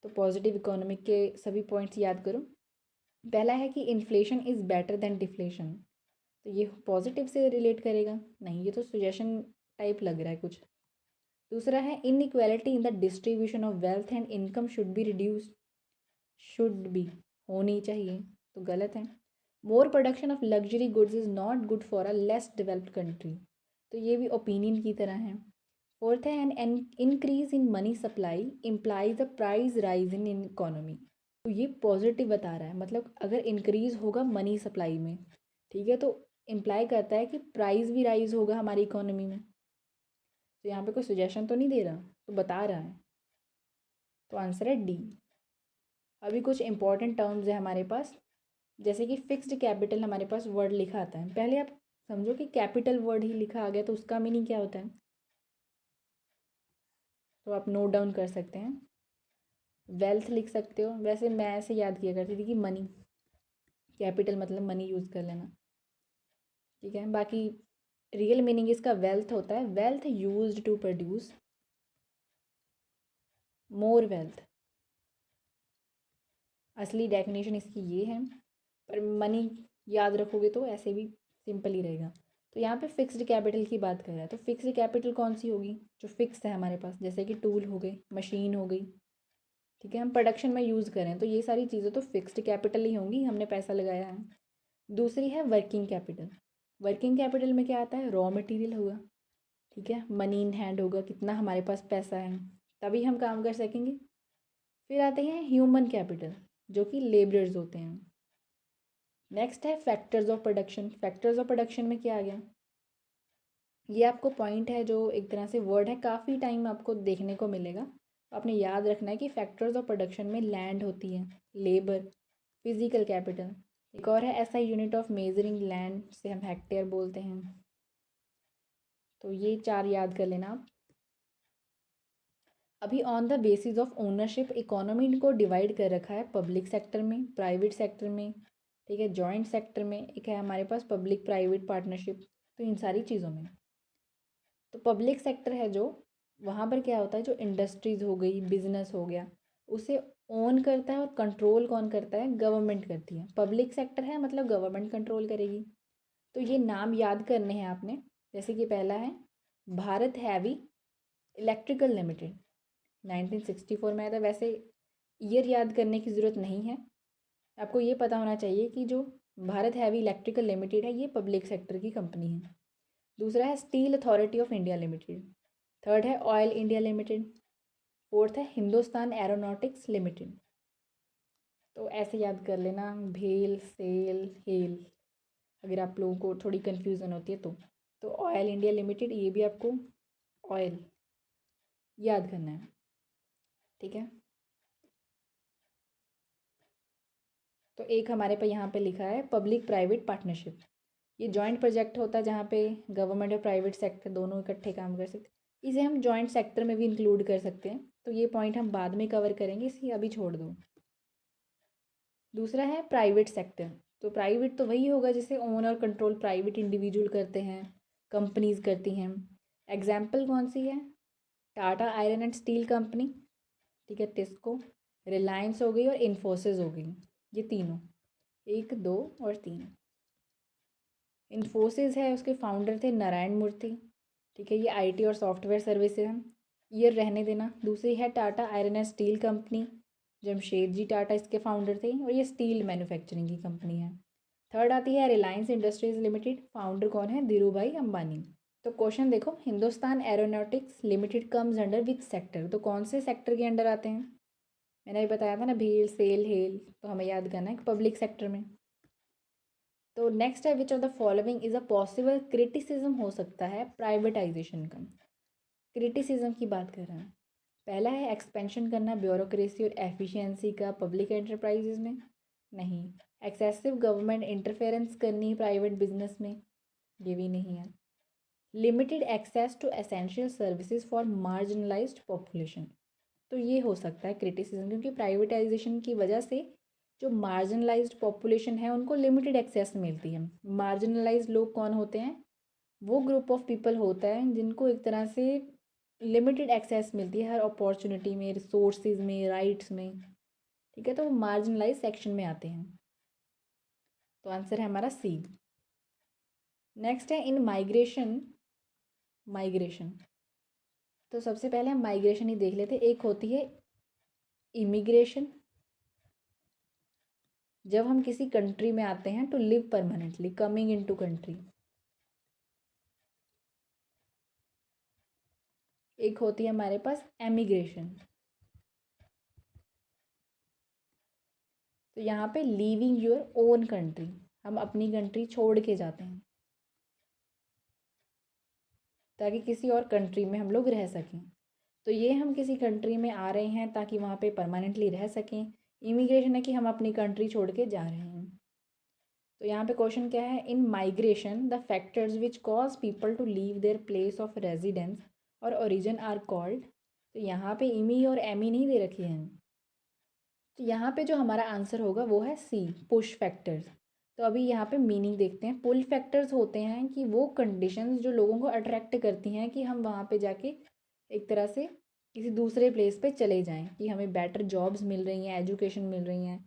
तो पॉजिटिव इकोनॉमिक के सभी पॉइंट्स याद करो। पहला है कि inflation is better than deflation, तो ये पॉजिटिव से रिलेट करेगा नहीं, ये तो सुजेशन टाइप लग रहा है कुछ। दूसरा है, inequality in the distribution of wealth and income should be reduced, should be होनी चाहिए, तो गलत है। More production of luxury goods is not good for a less developed country, तो ये भी ओपिनियन की तरह है। फोर्थ है, an increase in money supply implies a price rise in economy, तो ये पॉजिटिव बता रहा है, मतलब अगर इंक्रीज होगा मनी सप्लाई में, ठीक है, तो इम्प्लाई करता है कि प्राइस भी राइज होगा हमारी इकोनॉमी में। तो यहाँ पे कोई सुजेशन तो नहीं दे रहा, तो बता रहा है, तो आंसर है डी। अभी कुछ इंपॉर्टेंट टर्म्स है हमारे पास, जैसे कि फिक्स्ड कैपिटल, हमारे पास वर्ड लिखा आता है, पहले आप समझो कि कैपिटल वर्ड ही लिखा आ गया तो उसका मीनिंग क्या होता है, तो आप नोट डाउन कर सकते हैं। वेल्थ लिख सकते हो, वैसे मैं ऐसे याद किया करती थी कि मनी, कैपिटल मतलब मनी यूज़ कर लेना, ठीक है। बाकी रियल मीनिंग इसका वेल्थ होता है, wealth used to produce more wealth, असली डेफिनेशन इसकी ये है, पर मनी याद रखोगे तो ऐसे भी सिंपल ही रहेगा। तो यहाँ पे फिक्स्ड कैपिटल की बात कर रहा है, तो फिक्स्ड कैपिटल कौन सी होगी, जो फिक्स है हमारे पास, जैसे कि टूल हो गई, मशीन हो गई, ठीक है, हम प्रोडक्शन में यूज़ करें तो ये सारी चीज़ें तो फिक्स्ड कैपिटल ही होंगी, हमने पैसा लगाया है। दूसरी है वर्किंग कैपिटल, वर्किंग कैपिटल में क्या आता है, रॉ मटेरियल होगा, ठीक है, मनी इन हैंड होगा, कितना हमारे पास पैसा है तभी हम काम कर सकेंगे। फिर आते हैं ह्यूमन कैपिटल, जो कि लेबरर्स होते हैं। नेक्स्ट है factors of production, factors of production में क्या आ गया, ये आपको पॉइंट है जो एक तरह से वर्ड है, काफ़ी टाइम आपको देखने को मिलेगा, तो आपने याद रखना है कि फैक्टर्स ऑफ प्रोडक्शन में लैंड होती है, लेबर, फिजिकल कैपिटल, एक और है ऐसा यूनिट ऑफ मेजरिंग लैंड से हम हेक्टेयर बोलते हैं। तो ये चार याद कर लेना आप। अभी on the basis of ownership economy को डिवाइड कर रखा है पब्लिक सेक्टर में, प्राइवेट सेक्टर में, ठीक है, जॉइंट सेक्टर में, एक है हमारे पास पब्लिक प्राइवेट पार्टनरशिप, तो इन सारी चीज़ों में। तो पब्लिक सेक्टर है जो, वहाँ पर क्या होता है, जो इंडस्ट्रीज़ हो गई, बिजनेस हो गया, उसे ओन करता है और कंट्रोल कौन करता है, गवर्नमेंट करती है। पब्लिक सेक्टर है मतलब गवर्नमेंट कंट्रोल करेगी। तो ये नाम याद करने हैं आपने, जैसे कि पहला है भारत हैवी इलेक्ट्रिकल लिमिटेड, 1964 में आया था। वैसे ईयर याद करने की ज़रूरत नहीं है, आपको ये पता होना चाहिए कि जो भारत हैवी इलेक्ट्रिकल लिमिटेड है ये पब्लिक सेक्टर की कंपनी है। दूसरा है Steel Authority of India limited. Third है ऑयल इंडिया लिमिटेड। फोर्थ है हिंदुस्तान एरोनॉटिक्स लिमिटेड। तो ऐसे याद कर लेना, भेल, सेल, हेल, अगर आप लोगों को थोड़ी कन्फ्यूज़न होती है तो ऑयल इंडिया लिमिटेड, ये भी आपको ऑयल याद करना है, ठीक है। तो एक हमारे पे यहाँ पे लिखा है पब्लिक प्राइवेट पार्टनरशिप, ये जॉइंट प्रोजेक्ट होता है जहाँ पे गवर्नमेंट और प्राइवेट सेक्टर दोनों इकट्ठे काम कर सकते हैं, इसे हम जॉइंट सेक्टर में भी इंक्लूड कर सकते हैं। तो ये पॉइंट हम बाद में कवर करेंगे, इसे अभी छोड़ दो। दूसरा है प्राइवेट सेक्टर, तो प्राइवेट तो वही होगा जिसे ओन और कंट्रोल प्राइवेट इंडिविजुअल करते हैं, कंपनीज करती हैं। एग्जाम्पल कौन सी है? Tata Iron and Steel company, ठीक है, टिस्को, रिलायंस हो गई और इन्फोसिस हो गई। ये तीनों, 1 2 और 3। इन्फोसिस है, उसके फाउंडर थे नारायण मूर्ति, ठीक है, ये आईटी और सॉफ्टवेयर सर्विसेज हैं। ईयर रहने देना। दूसरी है Tata Iron and Steel Company, Jamshedji Tata इसके फाउंडर थे और ये स्टील मैन्युफैक्चरिंग की कंपनी है। थर्ड आती है रिलायंस इंडस्ट्रीज लिमिटेड, फाउंडर कौन है? धीरू भाई अंबानी। तो क्वेश्चन देखो, Hindustan aeronautics limited comes under which sector? तो कौन से सेक्टर के अंडर आते हैं? मैंने अभी बताया था ना, भेल सेल हेल, तो हमें याद करना है पब्लिक सेक्टर में। तो नेक्स्ट है which of the following is a possible criticism हो सकता है प्राइवेटाइजेशन का। क्रिटिसिज्म की बात कर रहे हैं। पहला है एक्सपेंशन करना ब्यूरोक्रेसी और एफिशिएंसी का पब्लिक एंटरप्राइजेज में, नहीं। एक्सेसिव गवर्नमेंट इंटरफेरेंस करनी प्राइवेट बिजनेस में, ये भी नहीं है। Limited access to essential services for marginalised population, तो ये हो सकता है क्रिटिसिज्म, क्योंकि प्राइवेटाइजेशन की वजह से जो मार्जिनलाइज्ड पॉपुलेशन है उनको लिमिटेड एक्सेस मिलती है। मार्जिनलाइज्ड लोग कौन होते हैं? वो ग्रुप ऑफ पीपल होता है जिनको एक तरह से लिमिटेड एक्सेस मिलती है हर अपॉर्चुनिटी में, रिसोर्सेज में, राइट्स में, ठीक है, तो वो मार्जिनलाइज सेक्शन में आते हैं। तो आंसर है हमारा सी। नेक्स्ट है इन माइग्रेशन, माइग्रेशन, तो सबसे पहले हम माइग्रेशन ही देख लेते। एक होती है इमिग्रेशन, जब हम किसी कंट्री में आते हैं to live permanently, coming in to country. एक होती है हमारे पास एमिग्रेशन, तो यहाँ पे लीविंग योर ओन कंट्री, हम अपनी कंट्री छोड़ के जाते हैं ताकि किसी और कंट्री में हम लोग रह सकें। तो ये हम किसी कंट्री में आ रहे हैं ताकि वहाँ पे परमानेंटली रह सकें। इमिग्रेशन है कि हम अपनी कंट्री छोड़ के जा रहे हैं। तो यहाँ पे क्वेश्चन क्या है? In migration the factors which cause people to leave their place of residence और ओरिजिन आर कॉल्ड। तो यहाँ पे इमी और एमी नहीं दे रखी हैं, तो यहाँ पे जो हमारा आंसर होगा वो है सी, पुश फैक्टर्स। तो अभी यहाँ पे मीनिंग देखते हैं। पुल फैक्टर्स होते हैं कि वो कंडीशंस जो लोगों को अट्रैक्ट करती हैं कि हम वहाँ पे जाके एक तरह से किसी दूसरे प्लेस पे चले जाएं, कि हमें बेटर जॉब्स मिल रही हैं, एजुकेशन मिल रही हैं।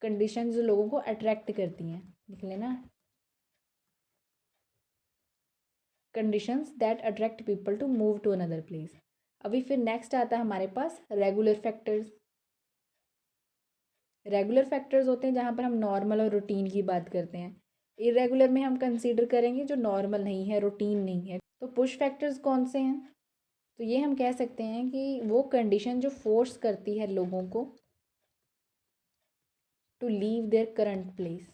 कंडीशंस जो लोगों को अट्रैक्ट करती हैं, लिख लेना, conditions that attract people to move to another place. अभी फिर नेक्स्ट आता है हमारे पास रेगुलर फैक्टर्स। रेगुलर फैक्टर्स होते हैं जहाँ पर हम नॉर्मल और रूटीन की बात करते हैं। इरेगुलर में हम कंसीडर करेंगे जो नॉर्मल नहीं है, रूटीन नहीं है। तो पुश फैक्टर्स कौन से हैं? तो ये हम कह सकते हैं कि वो कंडीशन जो फोर्स करती है लोगों को to leave their current place,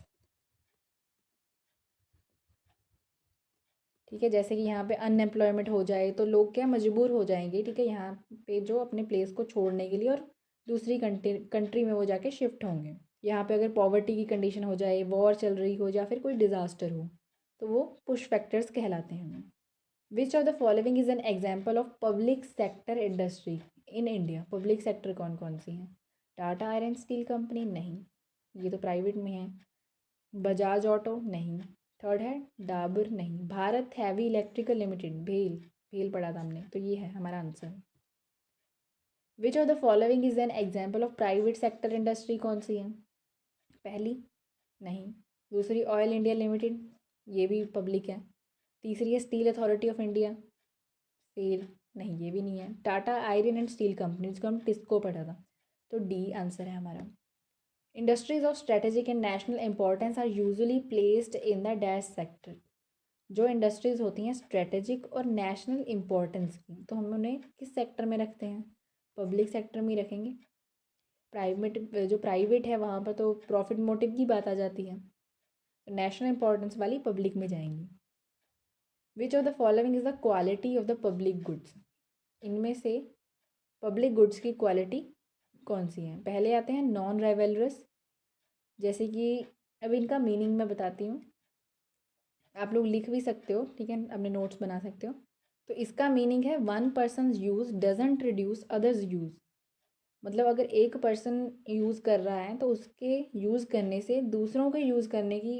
ठीक है। जैसे कि यहाँ पे अनएम्प्लॉयमेंट हो जाए तो लोग क्या मजबूर हो जाएंगे, ठीक है, यहाँ पे जो अपने प्लेस को छोड़ने के लिए और दूसरी कंट्री में वो जाके शिफ्ट होंगे। यहाँ पे अगर पॉवर्टी की कंडीशन हो जाए, वॉर चल रही हो या फिर कोई डिज़ास्टर हो, तो वो पुश फैक्टर्स कहलाते हैं। विच of the following is an example of public sector industry in India? Public sector कौन कौन सी हैं? टाटा आयरन स्टील कंपनी, नहीं, ये तो प्राइवेट में है। बजाज ऑटो, नहीं। थर्ड है डाबर, नहीं। भारत हैवी इलेक्ट्रिकल लिमिटेड, भेल, भेल पढ़ा था हमने, तो ये है हमारा answer. Which of the following is an example of private sector industry? कौन सी है? पहली, नहीं। दूसरी ऑयल इंडिया लिमिटेड, ये भी पब्लिक है। तीसरी है Steel Authority of India, SAIL, नहीं, ये भी नहीं है। Tata Iron and Steel Company, जिसको हम टिस्को पढ़ा था, तो डी आंसर है हमारा। Industries of strategic and national importance are usually placed in the dash sector. जो इंडस्ट्रीज होती हैं स्ट्रेटेजिक और नेशनल इंपॉर्टेंस की, तो हम उन्हें किस सेक्टर में रखते हैं? पब्लिक सेक्टर में ही रखेंगे। प्राइवेट, जो प्राइवेट है वहाँ पर तो प्रॉफिट मोटिव की बात आ जाती है, तो नेशनल इंपॉर्टेंस वाली पब्लिक में जाएंगी। विच of the following is the quality of the public goods? इनमें से पब्लिक गुड्स की क्वालिटी कौन सी है? पहले आते हैं नॉन राइवलरस, जैसे कि अब इनका मीनिंग मैं बताती हूँ, आप लोग लिख भी सकते हो, ठीक है, अपने नोट्स बना सकते हो। तो इसका मीनिंग है one person use doesn't reduce others use. मतलब अगर एक पर्सन यूज़ कर रहा है तो उसके यूज़ करने से दूसरों के यूज़ करने की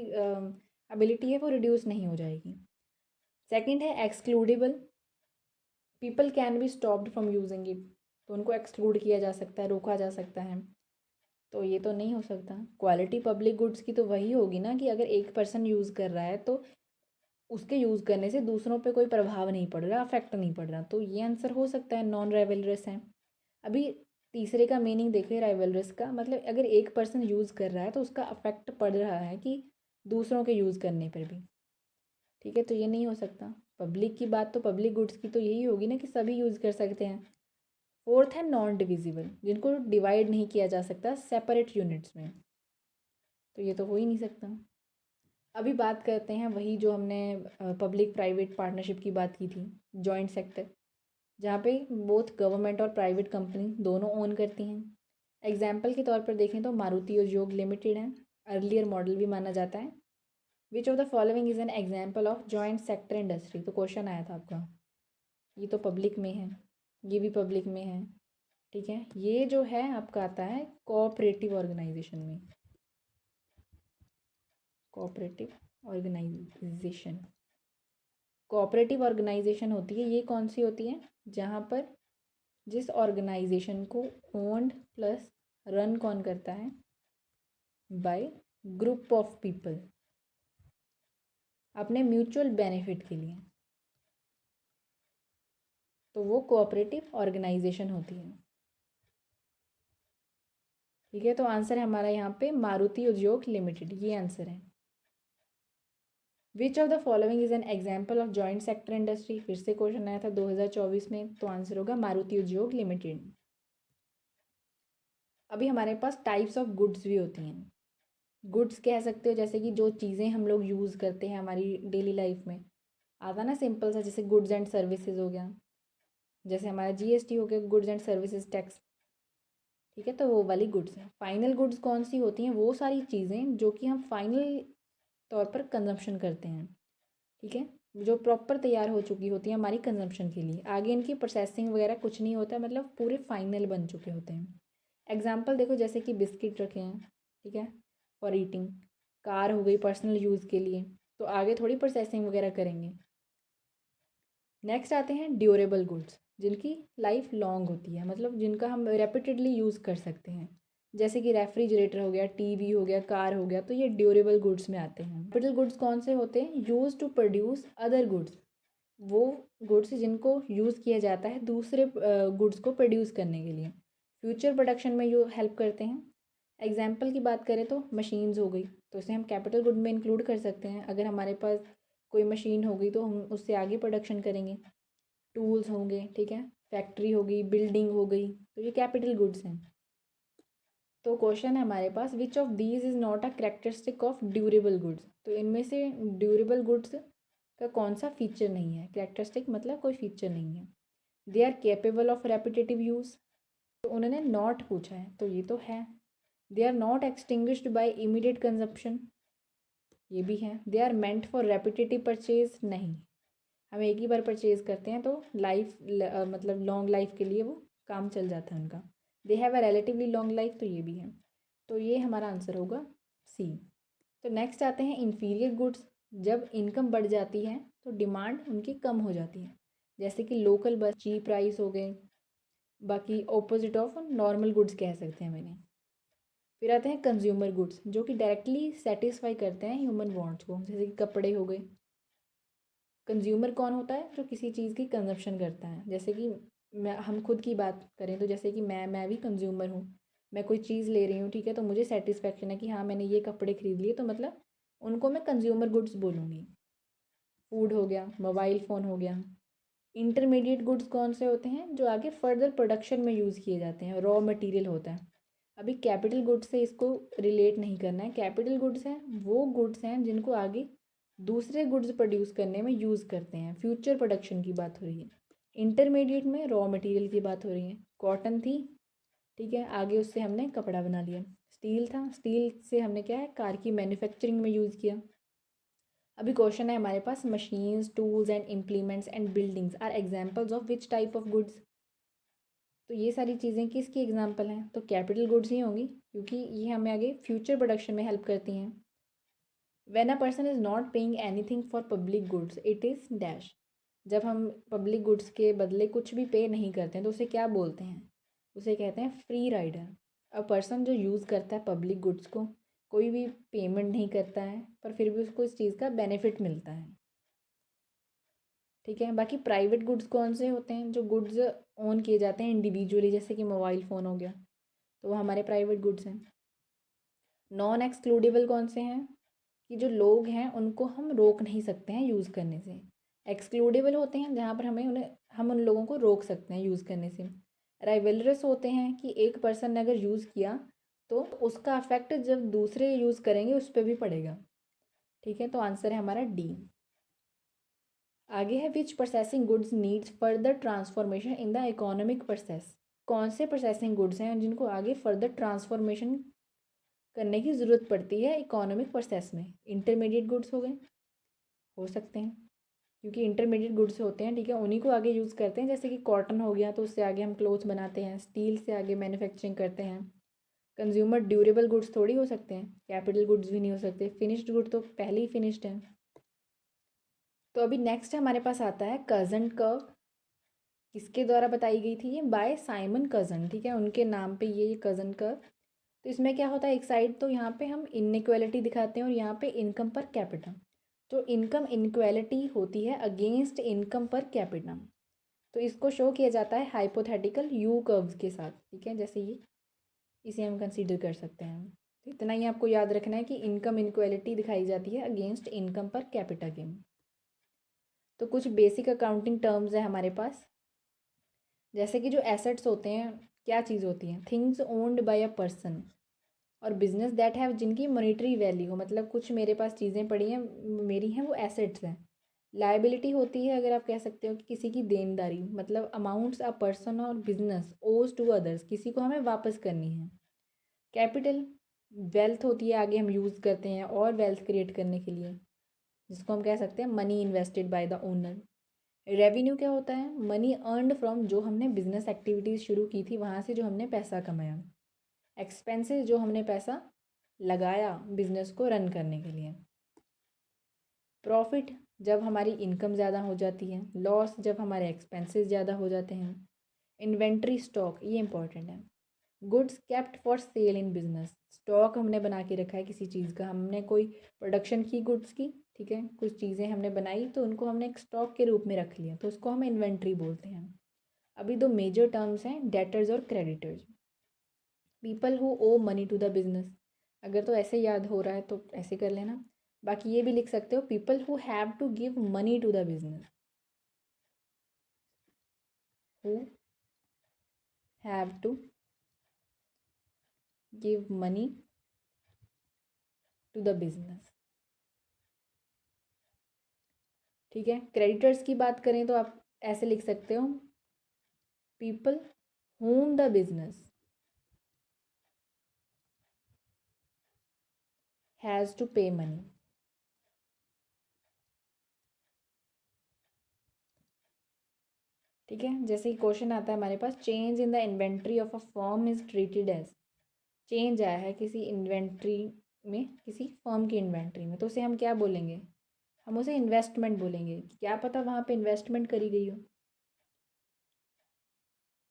एबिलिटी है वो रिड्यूस नहीं हो जाएगी। सेकंड है excludable, people can be stopped from using it, तो उनको एक्सक्लूड किया जा सकता है, रोका जा सकता है, तो ये तो नहीं हो सकता। क्वालिटी पब्लिक गुड्स की तो वही होगी ना कि अगर एक पर्सन यूज़ कर रहा है तो उसके यूज़ करने से दूसरों पे कोई प्रभाव नहीं पड़ रहा, अफेक्ट नहीं पड़ रहा, तो ये आंसर हो सकता है, नॉन राइवलरस है। अभी तीसरे का मीनिंग देखिए राइवलरस का, मतलब अगर एक पर्सन यूज़ कर रहा है तो उसका अफेक्ट पड़ रहा है कि दूसरों के यूज़ करने पर भी, ठीक है, तो ये नहीं हो सकता। पब्लिक की बात तो पब्लिक गुड्स की तो यही होगी ना कि सभी यूज़ कर सकते हैं। फोर्थ है नॉन डिविजिबल, जिनको डिवाइड नहीं किया जा सकता सेपरेट यूनिट्स में, तो ये तो हो ही नहीं सकता। अभी बात करते हैं वही जो हमने पब्लिक प्राइवेट पार्टनरशिप की बात की थी, जॉइंट सेक्टर, जहाँ पे बोथ गवर्नमेंट और प्राइवेट कंपनी दोनों ओन करती हैं। एग्जाम्पल के तौर पर देखें तो मारुति उद्योग लिमिटेड है, अर्लियर मॉडल भी माना जाता है। Which of the following is an example of joint sector industry, तो क्वेश्चन आया था आपका, ये तो पब्लिक में है, ये भी पब्लिक में है, ठीक है। ये जो है आपका आता है कोऑपरेटिव ऑर्गेनाइजेशन में, कोऑपरेटिव ऑर्गेनाइजेशन। कोऑपरेटिव ऑर्गेनाइजेशन होती है, ये कौन सी होती है, जहाँ पर जिस ऑर्गेनाइजेशन को ओन्ड प्लस रन कौन करता है, बाय ग्रुप ऑफ पीपल, अपने म्यूचुअल बेनिफिट के लिए, तो वो कोऑपरेटिव ऑर्गेनाइजेशन होती है, ठीक है। तो आंसर है हमारा यहाँ पे मारुति उद्योग लिमिटेड, ये आंसर है। Which of the following is an example of joint sector industry, फिर से क्वेश्चन आया था 2024 में, तो आंसर होगा मारुति उद्योग लिमिटेड। अभी हमारे पास टाइप्स ऑफ गुड्स भी होती हैं। गुड्स कह सकते हो जैसे कि जो चीज़ें हम लोग यूज़ करते हैं हमारी डेली लाइफ में, आता ना सिंपल सा, जैसे गुड्स एंड सर्विसेज हो गया, जैसे हमारा जीएसटी हो गया, गुड्स एंड सर्विसेज टैक्स, ठीक है, तो वो वाली गुड्स हैं। फाइनल गुड्स कौन सी होती हैं, वो सारी चीज़ें जो कि हम फाइनल तौर पर कंजम्पशन करते हैं, ठीक है, जो प्रॉपर तैयार हो चुकी होती है हमारी कंजम्पशन के लिए, आगे इनकी प्रोसेसिंग वगैरह कुछ नहीं होता, मतलब पूरे फाइनल बन चुके होते हैं। एग्जाम्पल देखो, जैसे कि बिस्किट रखे हैं, ठीक है, फॉर ईटिंग, कार हो गई पर्सनल यूज़ के लिए, तो आगे थोड़ी प्रोसेसिंग वगैरह करेंगे। नेक्स्ट आते हैं ड्यूरेबल गुड्स, जिनकी लाइफ लॉन्ग होती है, मतलब जिनका हम रेपिटेडली यूज़ कर सकते हैं, जैसे कि रेफ्रिजरेटर हो गया, टीवी हो गया, कार हो गया, तो ये ड्यूरेबल गुड्स में आते हैं। कैपिटल गुड्स कौन से होते हैं, use to produce other goods, वो गुड्स जिनको यूज़ किया जाता है दूसरे गुड्स को प्रोड्यूस करने के लिए, फ्यूचर प्रोडक्शन में ये हेल्प करते हैं। एग्जाम्पल की बात करें तो मशीन्स हो गई, तो इसे हम कैपिटल गुड में इंक्लूड कर सकते हैं, अगर हमारे पास कोई मशीन हो गई तो हम उससे आगे प्रोडक्शन करेंगे। टूल्स होंगे, ठीक है, फैक्ट्री हो गई, बिल्डिंग हो गई, तो ये कैपिटल गुड्स हैं। तो क्वेश्चन है हमारे पास, which of these is not a characteristic of durable goods, तो इनमें से ड्यूरेबल गुड्स का कौन सा फीचर नहीं है, करेक्टरिस्टिक मतलब कोई फीचर नहीं है। They are capable of repetitive use, तो उन्होंने नॉट पूछा है, तो ये तो है। They are not extinguished by immediate consumption, ये भी है। They are meant for repetitive purchase, नहीं, हम एक ही बार परचेज करते हैं तो लाइफ मतलब लॉन्ग लाइफ के लिए वो काम चल जाता है उनका। They have a relatively long life, तो ये भी है, तो ये हमारा आंसर होगा सी। तो नेक्स्ट आते हैं इन्फीरियर गुड्स, जब इनकम बढ़ जाती है तो डिमांड उनकी कम हो जाती है, जैसे कि लोकल बस, चीप प्राइस हो गए, बाकी ऑपोजिट ऑफ नॉर्मल गुड्स कह सकते हैं मैंने। फिर आते हैं कंज्यूमर गुड्स, जो कि डायरेक्टली सेटिस्फाई करते हैं ह्यूमन वांट्स को, जैसे कि कपड़े हो गए। कंज्यूमर कौन होता है, जो किसी चीज़ की कंजप्शन करता है, जैसे कि मैं हम खुद की बात करें तो जैसे कि मैं भी कंज्यूमर हूँ, मैं कोई चीज़ ले रही हूँ, ठीक है, तो मुझे सेटिस्फेक्शन है कि हाँ मैंने ये कपड़े खरीद लिए, तो मतलब उनको मैं कंज्यूमर गुड्स बोलूँगी। फूड हो गया, मोबाइल फ़ोन हो गया। इंटरमीडिएट गुड्स कौन से होते हैं, जो आगे फर्दर प्रोडक्शन में यूज़ किए जाते हैं, रॉ मटेरियल होता है। अभी कैपिटल गुड्स से इसको रिलेट नहीं करना है, कैपिटल गुड्स हैं वो गुड्स हैं जिनको आगे दूसरे गुड्स प्रोड्यूस करने में यूज़ करते हैं, फ्यूचर प्रोडक्शन की बात हो रही है। इंटरमीडिएट में रॉ मटेरियल की बात हो रही है, कॉटन थी, ठीक है, आगे उससे हमने कपड़ा बना लिया। स्टील था, स्टील से हमने क्या है कार की मैन्युफैक्चरिंग में यूज़ किया। अभी क्वेश्चन है हमारे पास, machines, tools and implements and buildings are examples of which type of goods, तो ये सारी चीज़ें किसकी एग्जांपल हैं? तो कैपिटल गुड्स ही होंगी, क्योंकि ये हमें आगे फ्यूचर प्रोडक्शन में हेल्प करती हैं। When a person is not paying anything for public goods it is dash. जब हम पब्लिक गुड्स के बदले कुछ भी पे नहीं करते हैं तो उसे क्या बोलते हैं? उसे कहते हैं फ्री राइडर। अ पर्सन जो यूज़ करता है पब्लिक गुड्स को, कोई भी पेमेंट नहीं करता है पर फिर भी उसको इस चीज़ का बेनिफिट मिलता है। ठीक है, बाकी प्राइवेट गुड्स कौन से होते हैं? जो गुड्स ओन किए जाते हैं इंडिविजुअली, जैसे कि मोबाइल फ़ोन हो गया, तो वो हमारे प्राइवेट गुड्स हैं। नॉन एक्सक्लूडेबल कौन से हैं? कि जो लोग हैं उनको हम रोक नहीं सकते हैं यूज़ करने से। एक्सक्लूडेबल होते हैं जहाँ पर हम उन लोगों को रोक सकते हैं यूज़ करने से। राइवलरस होते हैं कि एक पर्सन ने अगर यूज़ किया तो उसका अफेक्ट जब दूसरे यूज़ करेंगे उस पर भी पड़ेगा। ठीक है, तो आंसर है हमारा डी। आगे है which processing goods needs further transformation in the economic process. कौन से प्रोसेसिंग गुड्स हैं जिनको आगे फर्दर ट्रांसफॉर्मेशन करने की ज़रूरत पड़ती है इकोनॉमिक प्रोसेस में? इंटरमीडिएट गुड्स हो गए, हो सकते हैं, क्योंकि इंटरमीडिएट गुड्स होते हैं, ठीक है, उन्हीं को आगे यूज़ करते हैं। जैसे कि कॉटन हो गया तो उससे आगे हम क्लोथ्स बनाते हैं, स्टील से आगे मैन्युफैक्चरिंग करते हैं। कंज्यूमर ड्यूरेबल गुड्स थोड़ी हो सकते हैं, कैपिटल गुड्स भी नहीं हो सकते, फिनिश्ड गुड तो पहले ही फिनिश्ड है। तो अभी नेक्स्ट हमारे पास आता है कज़न कर्व। किसके द्वारा बताई गई थी? ये बाय साइमन कज़न। ठीक है, उनके नाम पे ये कज़न कर्व। तो इसमें क्या होता है, एक साइड तो यहाँ पे हम इनइक्वालिटी दिखाते हैं और यहाँ पे इनकम पर कैपिटा। तो इनकम इनक्वालिटी होती है अगेंस्ट इनकम पर कैपिटा। तो इसको शो किया जाता है हाइपोथेटिकल यू कर्व्स के साथ। ठीक है, जैसे ये, इसे हम कंसीडर कर सकते हैं। तो इतना ही आपको याद रखना है कि इनकम इनक्वालिटी दिखाई जाती है against income per capita gain. तो कुछ बेसिक अकाउंटिंग टर्म्स है हमारे पास, जैसे कि जो एसेट्स होते हैं क्या चीज़ होती हैं? Things owned by a person और बिजनेस दैट हैव, जिनकी मॉनेटरी वैल्यू हो, मतलब कुछ मेरे पास चीज़ें पड़ी हैं मेरी हैं, वो एसेट्स हैं। लाइबिलिटी होती है, अगर आप कह सकते हो कि किसी की देनदारी, मतलब अमाउंट्स अ पर्सन और बिजनेस ओज टू अदर्स, किसी को हमें वापस करनी है। कैपिटल वेल्थ होती है, आगे हम यूज़ करते हैं और वेल्थ क्रिएट करने के लिए, जिसको हम कह सकते हैं money invested by the owner. Revenue क्या होता है? मनी अर्नड फ्रॉम, जो हमने बिजनेस एक्टिविटीज़ शुरू की थी वहाँ से जो हमने पैसा कमाया। एक्सपेंसेस, जो हमने पैसा लगाया बिजनेस को रन करने के लिए। प्रॉफिट, जब हमारी इनकम ज़्यादा हो जाती है। लॉस, जब हमारे एक्सपेंसेस ज़्यादा हो जाते हैं। इन्वेंट्री स्टॉक, ये इंपॉर्टेंट है। Goods kept for sale in business, stock हमने बना के रखा है किसी चीज़ का, हमने कोई प्रोडक्शन की गुड्स की, ठीक है, कुछ चीज़ें हमने बनाई तो उनको हमने एक स्टॉक के रूप में रख लिया, तो उसको हम इन्वेंट्री बोलते हैं। अभी दो मेजर टर्म्स हैं, डेटर्स और creditors. People who owe money to the business, अगर तो ऐसे याद हो रहा है तो ऐसे कर लेना, बाकी ये भी लिख सकते हो people who have to give money to the business, who have to give money to the business. ठीक है, क्रेडिटर्स की बात करें तो आप ऐसे लिख सकते हो people whom the business has to pay money. ठीक है, जैसे ही क्वेश्चन आता है हमारे पास, change in the inventory of a firm is treated as, change आया है किसी इन्वेंट्री में, किसी फर्म की इन्वेंट्री में, तो उसे हम क्या बोलेंगे? हम उसे इन्वेस्टमेंट बोलेंगे। क्या पता वहाँ पे इन्वेस्टमेंट करी गई हो,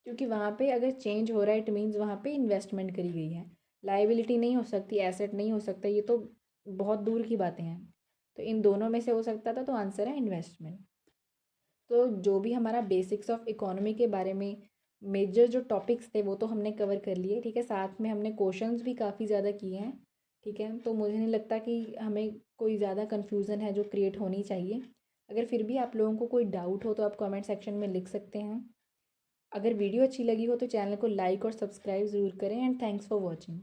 क्योंकि वहाँ पे अगर चेंज हो रहा है इट मीन्स वहाँ पे इन्वेस्टमेंट करी गई है। लाइबिलिटी नहीं हो सकती, एसेट नहीं हो सकता, ये तो बहुत दूर की बातें हैं। तो इन दोनों में से हो सकता था, तो आंसर है इन्वेस्टमेंट। तो जो भी हमारा बेसिक्स ऑफ इकोनॉमी के बारे में मेजर जो टॉपिक्स थे वो तो हमने कवर कर लिए। ठीक है, साथ में हमने क्वेश्चंस भी काफ़ी ज़्यादा किए हैं। ठीक है, तो मुझे नहीं लगता कि हमें कोई ज़्यादा कन्फ्यूज़न है जो क्रिएट होनी चाहिए। अगर फिर भी आप लोगों को कोई डाउट हो तो आप कमेंट सेक्शन में लिख सकते हैं। अगर वीडियो अच्छी लगी हो तो चैनल को लाइक और सब्सक्राइब ज़रूर करें एंड थैंक्स फॉर वॉचिंग।